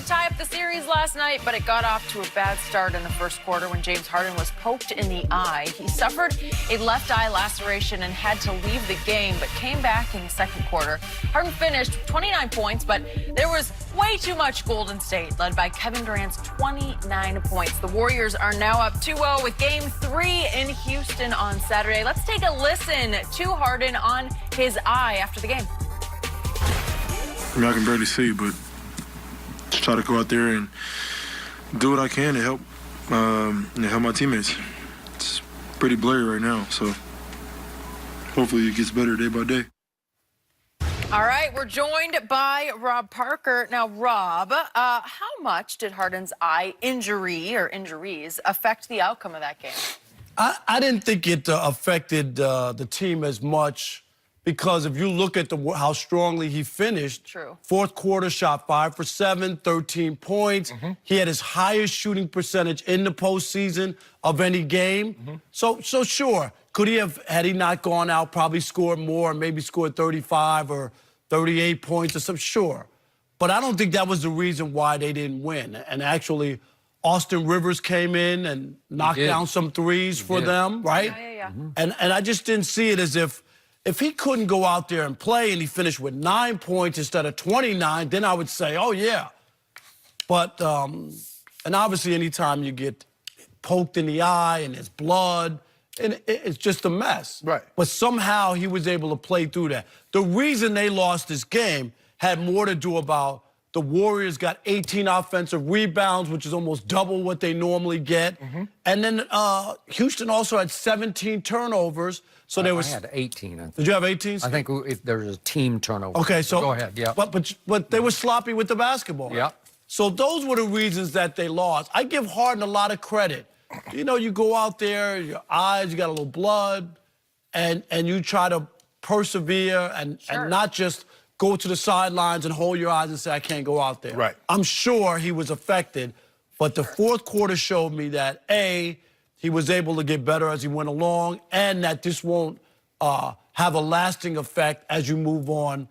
tie up the series last night, but it got off to a bad start in the first quarter when James Harden was poked in the eye. He suffered a left eye laceration and had to leave the game, but came back in the second quarter. Harden finished 29 points, but there was way too much Golden State, led by Kevin Durant's 29 points. The Warriors are now up 2-0 with Game 3 in Houston on Saturday. Let's take a listen to Harden on his eye after the game. I mean, I can barely see, but just try to go out there and do what I can to help my teammates. It's pretty blurry right now, so hopefully it gets better day by day. All right, we're joined by Rob Parker. Now, Rob, how much did Harden's eye injury or injuries affect the outcome of that game? I didn't think it affected the team as much because if you look at how strongly he finished, True. Fourth quarter shot 5 for 7, 13 points. He had his highest shooting percentage in the postseason of any game. So sure, could he have, had he not gone out, probably scored more, maybe scored 35 or 38 points or something? Sure. But I don't think that was the reason why they didn't win. And actually, Austin Rivers came in and knocked down some threes for them, right? Yeah. And I just didn't see it as if he couldn't go out there and play and he finished with 9 points instead of 29, then I would say, oh, yeah. But, and obviously anytime you get poked in the eye and there's blood, and it's just a mess. Right. But somehow he was able to play through that. The reason they lost this game had more to do about the Warriors got 18 offensive rebounds, which is almost double what they normally get. And then Houston also had 17 turnovers. So there was. I had 18. I think. Did you have 18? I think if there's a team turnover. Okay, so go ahead. Yeah. But they were sloppy with the basketball. Yeah. So those were the reasons that they lost. I give Harden a lot of credit. You know, you go out there, your eyes, you got a little blood, and you try to persevere and not just go to the sidelines and hold your eyes and say, I can't go out there. Right. I'm sure he was affected, but the fourth quarter showed me that, A, he was able to get better as he went along, and that this won't have a lasting effect as you move on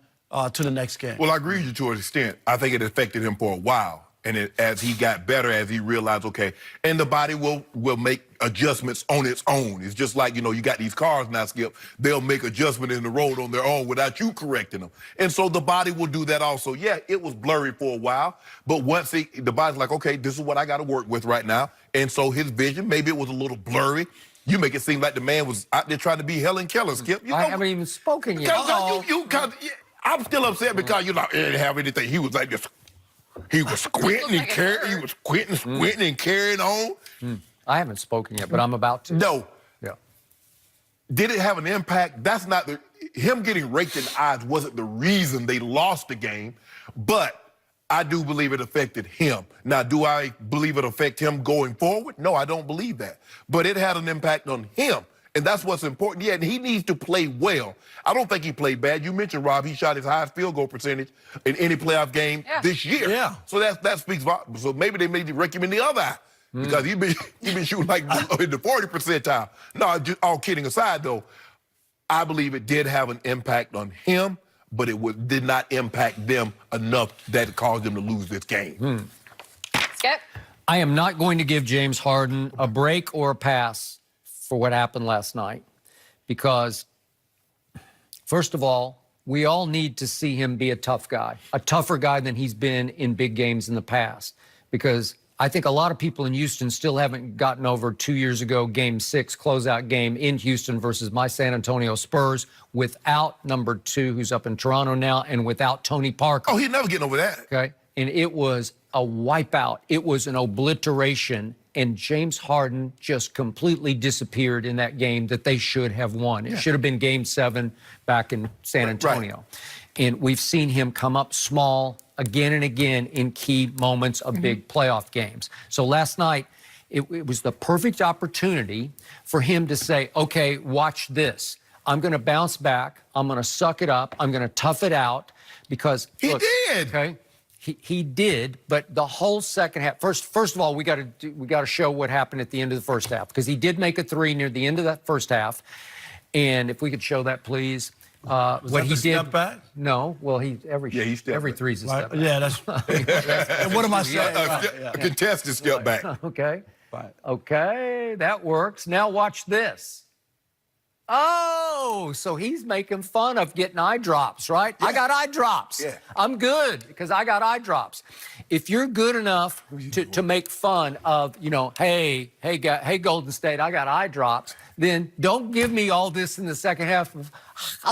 to the next game. Well, I agree with you to an extent. I think it affected him for a while. And as he got better, as he realized, okay, and the body will make adjustments on its own. It's just like, you know, you got these cars now, Skip. They'll make adjustments in the road on their own without you correcting them. And so the body will do that also. Yeah, it was blurry for a while, but once the body's like, okay, this is what I got to work with right now. And so his vision, maybe it was a little blurry. You make it seem like the man was out there trying to be Helen Keller, Skip. You know, I haven't even spoken yet. I'm still upset because you didn't have anything. He was like this. He was squinting and carrying. He was squinting and carrying on. I haven't spoken yet, but I'm about to. No. Yeah. Did it have an impact? That's not him getting raked in the eyes wasn't the reason they lost the game, but I do believe it affected him. Now, do I believe it affect him going forward? No, I don't believe that. But it had an impact on him. And that's what's important. Yeah, and he needs to play well. I don't think he played bad. You mentioned, Rob, he shot his highest field goal percentage in any playoff game this year. Yeah. So that speaks volumes. So maybe they made to rake him in the other eye because he been shooting like in the 40 percentile. No, just all kidding aside, though, I believe it did have an impact on him, but it did not impact them enough that it caused them to lose this game. Skip? I am not going to give James Harden a break or a pass for what happened last night because, first of all, we all need to see him be a tough guy, a tougher guy than he's been in big games in the past, because I think a lot of people in Houston still haven't gotten over 2 years ago, Game 6, closeout game in Houston versus my San Antonio Spurs without number 2, who's up in Toronto now, and without Tony Parker. Oh, he's never getting over that. Okay, and it was a wipeout. It was an obliteration. And James Harden just completely disappeared in that game that they should have won. It should have been Game 7 back in San Antonio. And we've seen him come up small again and again in key moments of big playoff games. So last night, it was the perfect opportunity for him to say, okay, watch this. I'm going to bounce back. I'm going to suck it up. I'm going to tough it out because he did. Okay. He did, but the whole second half. First of all, we got to show what happened at the end of the first half because he did make a 3 near the end of that first half, and if we could show that, please. Was what that he the did. step back? No, well, he stepped back. three's a Right. step back. Yeah, that's. And what am I saying? A contested step back. Okay. Right. Okay, that works. Now watch this. Oh, so he's making fun of getting eye drops, right? I got eye drops. Yeah. I'm good because I got eye drops. If you're good enough to make fun of, hey, Golden State, I got eye drops, then don't give me all this in the second half of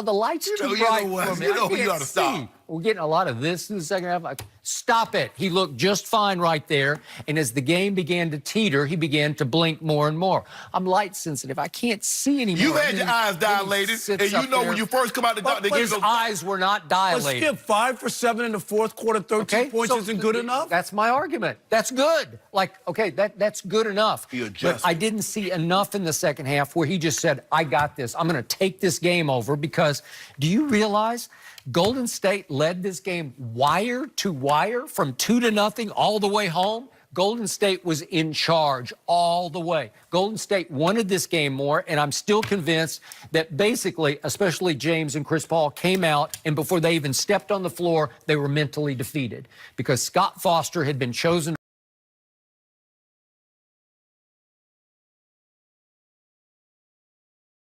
the lights too bright for me. You know I you can't ought to stop. see. We're getting a lot of this in the second half. Stop it. He looked just fine right there. And as the game began to teeter, he began to blink more and more. I'm light sensitive. I can't see anymore. You've had your eyes dilated, and you know when you first come out the doctor, his eyes were not Let's dilated. skip 5 for 7 in the fourth quarter. 13 points so isn't good enough. That's my argument. That's good. That's good enough. He But adjusted. I didn't see enough in the second half where he just said, I got this. I'm going to take this game over because do you realize Golden State led this game wire to wire from 2-0 all the way home? Golden State was in charge all the way. Golden State wanted this game more, and I'm still convinced that basically, especially James and Chris Paul came out, and before they even stepped on the floor, they were mentally defeated because Scott Foster had been chosen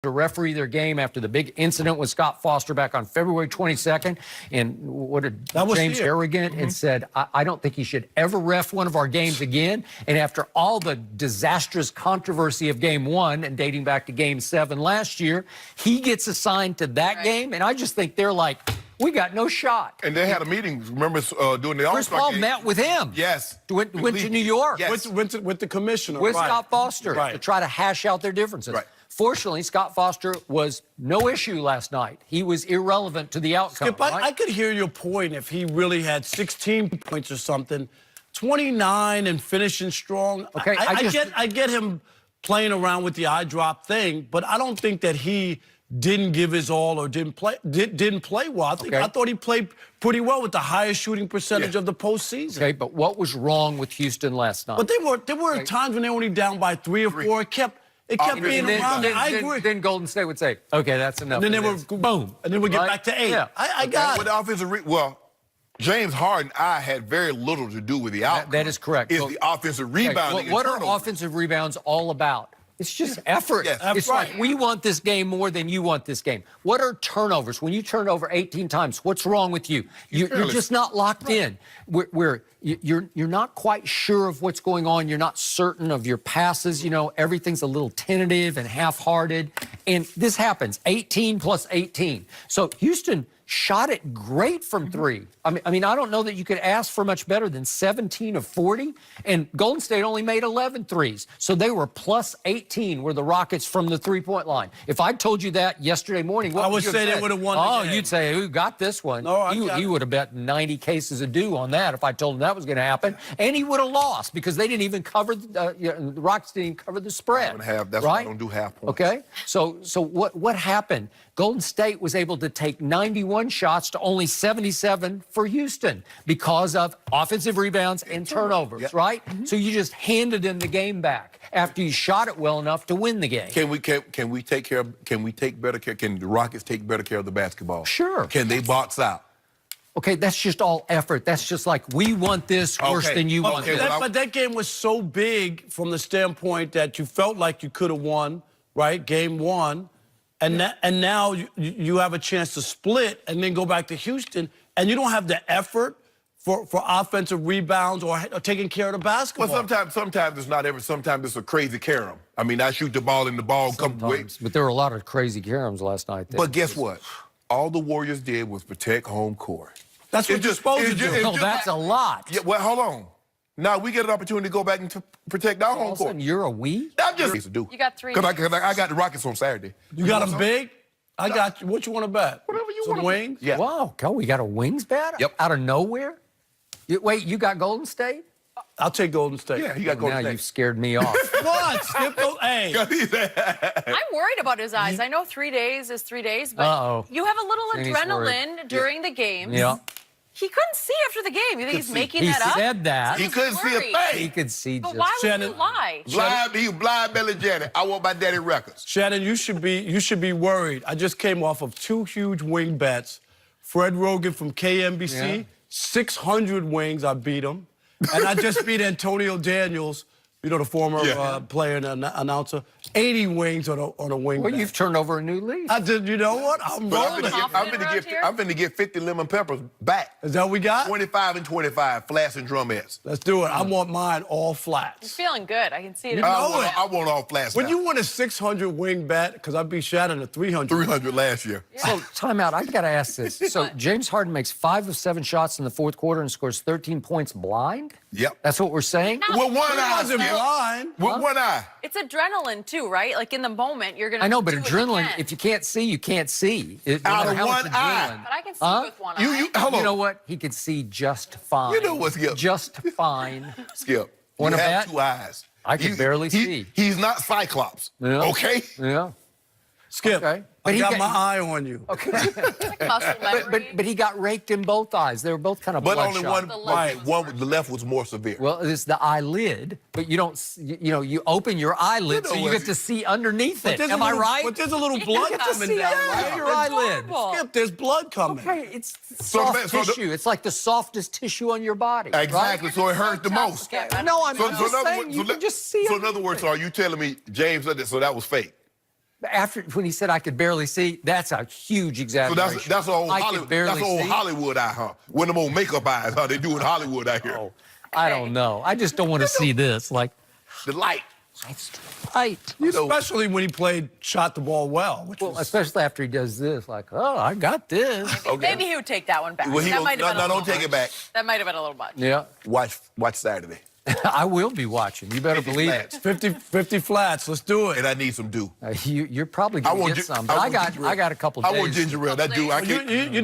to referee their game after the big incident with Scott Foster back on February 22nd. And what did James arrogant and said, I don't think he should ever ref one of our games again. And after all the disastrous controversy of game 1 and dating back to game 7 last year, he gets assigned to that game. And I just think they're like, we got no shot. And they had a meeting, remember, during the Chris All-Star Paul game. met with him. Yes. Went to New York. Yes. With the commissioner. With right. Scott Foster Right. to try to hash out their differences. Right. Fortunately, Scott Foster was no issue last night. He was irrelevant to the outcome. Skip, right? I could hear your point if he really had 16 points or something, 29 and finishing strong. Okay, I get him playing around with the eye drop thing, but I don't think that he didn't give his all or didn't play well. I thought he played pretty well with the highest shooting percentage of the postseason. Okay, but what was wrong with Houston last night? But there were times when they were only down by 3 or 4. It kept being around. I agree. Then Golden State would say, okay, that's enough. And then they were boom. And then we get back to 8. Yeah. I got With it. the offensive James Harden, had very little to do with the outcome. That is correct. It's the offensive rebounding. What and are offensive rebounds all about? It's just effort. Yes. It's like we want this game more than you want this game. What are turnovers? When you turn over 18 times, what's wrong with you? You're just not locked in. You're not quite sure of what's going on. You're not certain of your passes. Everything's a little tentative and half-hearted. And this happens, 18 plus 18. So Houston shot it great from 3. I mean, I don't know that you could ask for much better than 17 of 40, and Golden State only made 11 threes. So they were plus 18 were the Rockets from the three-point line. If I told you that yesterday morning, what would you say have they would have won the Oh, game. you'd say, who got this one? No, he would have bet 90 cases of dew on that if I told him that was going to happen, and he would have lost because they didn't even cover, the Rockets didn't even cover the spread. That's why I don't do half points. Okay, so what happened? Golden State was able to take 91 shots to only 77 for Houston because of offensive rebounds and turnovers, right? So you just handed them the game back after you shot it well enough to win the game. Can we take better care? Can the Rockets take better care of the basketball? Sure. Can they box out? Okay, that's just all effort. That's just like, we want this worse than you want this. But that game was so big from the standpoint that you felt like you could have won, right? Game 1. And now you have a chance to split and then go back to Houston, and you don't have the effort for offensive rebounds or taking care of the basketball. Well, sometimes it's not ever. Sometimes it's a crazy carom. I mean, I shoot the ball and the ball comes away. But there were a lot of crazy caroms last night. But guess what? All the Warriors did was protect home court. That's what you're supposed to do. No, that's a lot. Yeah, well, hold on. Now we get an opportunity to go back and to protect our All home of a court. sudden, you're a we? I'm just to do. You got 3. Because I got the Rockets on Saturday. You got them big? I got you. What you want to bet? Whatever you Some want. wings? Yeah. Wow, we got a wings bet? Yep. Out of nowhere? Wait, you got Golden State? I'll take Golden State. Yeah, he got Now Golden you've State. scared me off. What? Skip those. Hey. I'm worried about his eyes. I know 3 days is 3 days, but Uh-oh. you have a little Sandy's worried. adrenaline during the games. Yeah. He couldn't see after the game. You think he's making He that up? said that. He couldn't see a Worried. thing. He could see But just. why would Shannon- you lie? Blind, he was blind belly Janet. I want my daddy records. Shannon, you should be worried. I just came off of 2 huge wing bets. Fred Rogan from KNBC, Yeah. 600 wings, I beat him. And I just beat Antonio Daniels, you know, the former Yeah. player and announcer, 80 wings on a wing Well, bet. you've turned over a new leaf. I did, you know what? I'm But rolling. I'm finna get 50 lemon peppers back. Is that what we got? 25 and 25, flats and drumettes. Let's do it. I want mine all flats. He's feeling good. I can see it. in know his it. voice. I want all flats When now. you win a 600 wing bet, because I beat Shannon at 300. 300 last year. So, time out. I got to ask this. So, James Harden makes 5 of 7 shots in the fourth quarter and scores 13 points blind? Yep. That's what we're saying? With one He eye. wasn't Skip. blind. With one eye. It's adrenaline too, right? Like in the moment, you're gonna. I know, but do what adrenaline, you can. if you can't see, you can't see. No Out matter of how much one eye. adrenaline. But I can see Huh? with one You, eye. hold on. You know what? He could see just fine. You know what, Skip? Just fine. Skip. Wanna you have bet? 2 eyes. I can barely see. He's not Cyclops. Yeah. Okay? Yeah. Skip, Okay. I But he got got- my eye on you. Like muscle memory. But he got raked in both eyes. They were both kind of But bloodshot. only one, The left right, was one, the left was more severe. Well, it's the eyelid, but you don't. You know, you open your eyelid, You know so you what- get to see underneath it. There's Am a I little- right? But there's a little blood get to coming see down. under right? your It's eyelid. horrible. Skip, there's blood coming. Okay, it's So soft the- so the- tissue. It's like the softest tissue on your body. Exactly, so it hurt the most. Skip, Right? No, I'm So, just in other saying words- you so can let- just see. So in other words, are you telling me James said that, so that was fake? After when he said I could barely see, that's a huge So exaggeration. that's old I Hollywood. could barely That's old see. Hollywood eye, huh? One of them old makeup eyes, huh? They do in Hollywood out here. Oh, I don't know. I just don't want to see this. Like, The light. it's tight. You know, Especially when he shot the ball well. Which Well, was, especially after he does this, like, oh, I got this. Maybe he would take that one back. well, he that don't, might have been a no, little don't take it back. That might have been a little much. Yeah, Watch Saturday. I will be watching. You better 50 believe flats. it. 50 flats. Let's do it. And I need some dew. You're probably I gonna want get gi- some, but I got ginger ale. I got a couple I days. want ginger ale. That do. I You, can't. you're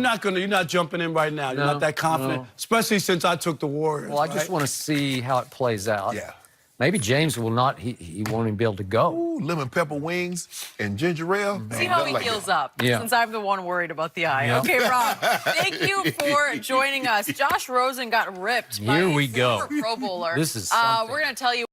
not jumping in right now. You're No, not that confident, no. especially since I took the Warriors. Well, I just right? want to see how it plays out. Yeah. Maybe James will not. He won't even be able to go. Ooh, lemon pepper wings and ginger ale. See how he heals up, Yeah. since I'm the one worried about the eye. Yeah. Okay, Rob, thank you for joining us. Josh Rosen got ripped by Here a we go. former Pro Bowler. This is something. We're going to tell you